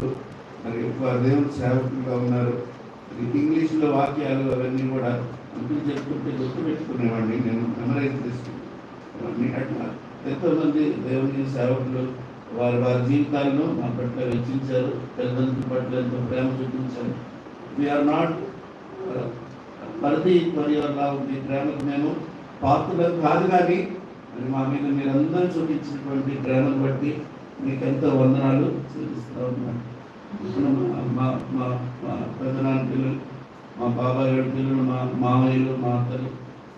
సేవకులు, మరి దేవుని సేవకులుగా ఉన్నారు. ఇంగ్లీష్లో వాక్యాలు అవన్నీ కూడా అంకులు చెప్తుంటే గుర్తుపెట్టుకునేవాడిని, నేను మెమరైజ్ చేసుకునేవాడిని. అట్లా ఎంతోమంది దేవుని సేవకులు వారి జీవితాలను మా పట్ల వెచ్చించారు, తల్లిదండ్రుల పట్ల ఎంతో ప్రేమ చూపించారు. వీఆర్ నాట్ పరిధి కొరియర్లా ఉంది ప్రేమకు మేము పాత్రలు కాదు, కానీ మరి మా మీద మీరందరూ చూపించినటువంటి ప్రేమను బట్టి మీకు ఎంతో వందనాలు చూపిస్తూ ఉన్నాను. మా మా మా పెద్దనాన్న పిల్లలు, మా బాబాయ్ గారి పిల్లలు, మా మామయ్యలు, మా అత్తలు,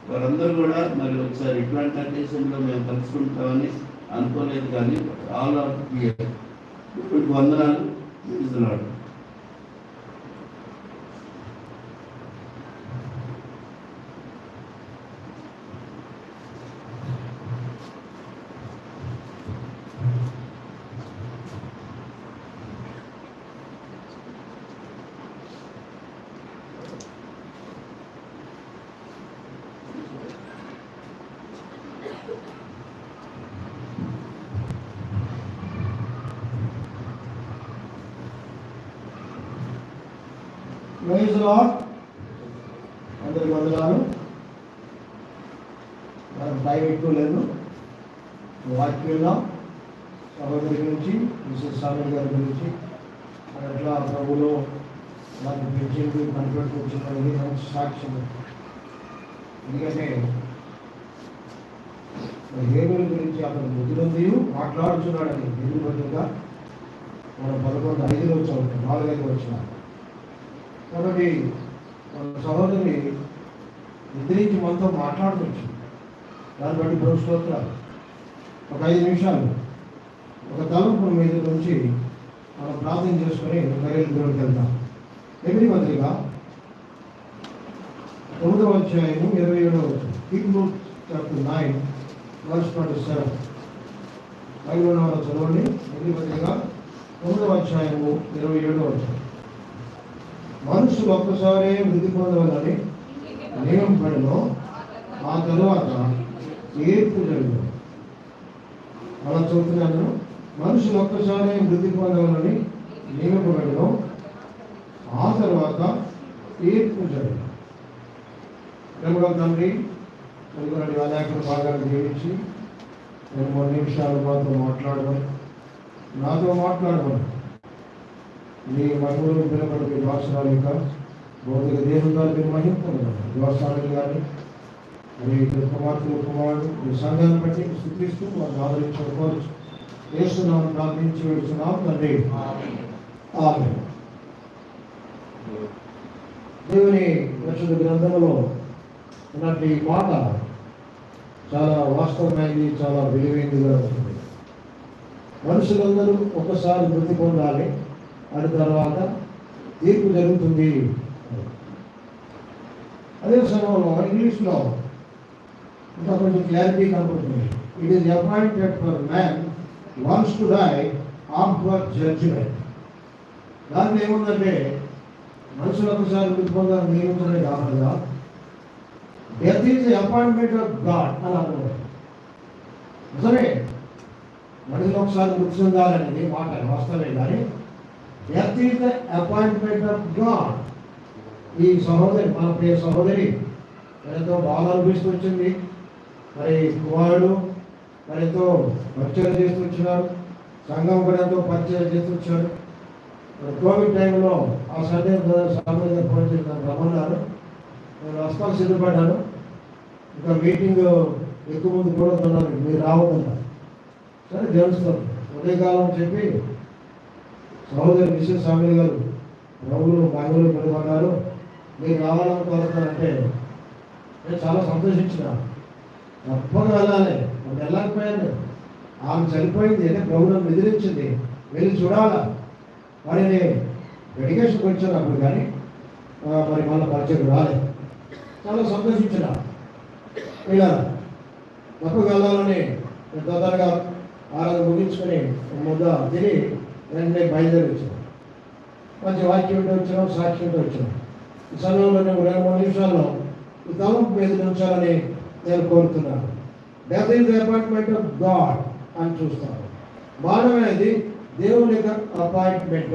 వారందరూ కూడా మరి ఒకసారి ఇట్లాంటి అకేషన్లో మేము కలుసుకుంటామని అనుకోలేదు, కానీ ఆల్ ఆర్ క్లియర్. ఇప్పుడు వందనాలు చూపిస్తున్నాడు. Praise lord. అందరికి వందనాలు. మనం టైం ఎక్కువ లేదు, వాక్యంలో సహోదరి గురించి, మిస్సెస్ సామల్ గారి గురించి అట్లా ప్రభులో నాకు పెంచింది కనిపెట్టుకొచ్చినది మంచి సాక్ష్యం. ఎందుకంటే హేబెలు గురించి అతను బుద్ధినంది మాట్లాడుతున్నాడని ఎందుకు బదులుగా మనం 11:5 వచ్చాం, 4:5 వచ్చిన. కాబట్టి మన సహోదరి నిద్రించి మనతో మాట్లాడుకోవచ్చు. దాన్ని బట్టి ప్రభుత్వాలు ఒక 5 నిమిషాలు ఒక తలంపు మీద నుంచి మనం ప్రార్థన చేసుకొని గరేలు దేవుడికి వెళ్తాం. ఎనిమిది మందిగా 9వ అధ్యాయము 27వ వచనం. Hebrews chapter 9 verse 27. బైబిల్లో చదవండి. ఎనిమిది మందిగా 9వ అధ్యాయము 27వ వచనం. మనుషులు ఒక్కసారి వృద్ధి పొందవాలని నియమపడిలో ఆ తరువాత తీర్పు జరుగుతుంది. అలా చెబుతున్నాను. మనుషులు ఒక్కసారి వృద్ధి పొందవాలని నియమపడిలో ఆ తర్వాత తీర్పు జరుగుతుంది. ప్రేమగల తండ్రి, కొన్ని అనేక భాగాలు జీవించి 2-3 నిమిషాలు నాతో మాట్లాడమని మీ మహిమలు పిలబడి మీ భాషరాలు యొక్క భౌతిక దేహంగాలు మీరు మహిమపడగలరు. వ్యవసాయాలు కానీ మీ కుమారుడు మీ సంఘాన్ని బట్టి స్థితిస్తూ వారిని ఆదరించుకోవచ్చు. చేస్తున్నామని ప్రార్థించి వెళ్తున్నాం తండ్రి. ఆమేన్. దేవుని పరిశుద్ధ గ్రంథంలో ఉన్నటువంటి మాట చాలా వాస్తవమైనది, చాలా విలువైనదిగా ఉంటుంది. మనుషులందరూ ఒకసారి మృతి పొందాలి, అది తర్వాత తీర్పు జరుగుతుంది. అదే సమయంలో ఇంగ్లీష్లో ఇంకా కొంచెం క్లారిటీ కనపడుతుంది. It is appointed for man wants to die after judgement. దాంట్లో ఏముందంటే మనుషులు ఒకసారి మృతి పొందాలని నియమించడమే కాకుండా death is the appointment of God అని అనుకుంటారు. నిజమే, మనుషులు ఒకసారి మృతి చెందాలనేది మాట వాస్తవమే, కానీ death is the appointment of God. ఈ సహోదరి, మన ప్రియ సహోదరి ఎంతో బాగా అనిపిస్తూ వచ్చింది. మరి కుమారుడు మరి ఎంతో పరిచయం చేస్తూ వచ్చినారు, సంఘం కూడా ఎంతో పరిచయం చేస్తూ వచ్చాడు. కోవిడ్ టైంలో ఆ సండే సామాన్యంగా ఫోన్ చేసి నన్ను రమ్మన్నారు. నేను వస్తాను, సిద్ధపడ్డాను. ఇంకా మీటింగ్ ఎక్కువ మంది కూడా ఉన్నారు, మీరు రావద్దన్నారు. సరే తెలుస్తాం ఉదయకాలం చెప్పి సహోదరి మిస్సెస్ సామల్ గారు ప్రభువులు బాగులు పెట్టుకున్నారు, మీరు రావాలని కోరుతానంటే నేను చాలా సంతోషించిన. తప్పగా వెళ్ళాలి, నేను వెళ్ళకపోయాను. ఆమె చనిపోయింది అంటే ప్రభుత్వం ఎదిరించింది, వెళ్ళి చూడాలా. మరి నేను ఎడ్యుకేషన్కి వచ్చాను అప్పుడు, కానీ మరి మళ్ళీ పరిచయం రాలేదు. చాలా సంతోషించిన. ఇలా తప్పగా వెళ్ళాలని నేను తొందరగా ఆరాధన ముగించుకొని ముద్ద తిని వెంటనే బయలుదేరి వచ్చాను. మంచి వాక్యం ఉంటే వచ్చాను, సాక్షి ఉంటే వచ్చాను. ఈ సమయంలో నేను 2-3 నిమిషాల్లో ఈ తలంపు మీద ఉంచాలని నేను కోరుతున్నాను. Death is the appointment of God అని చూస్తాను. మానవ అనేది దేవుని యొక్క అపాయింట్మెంట్.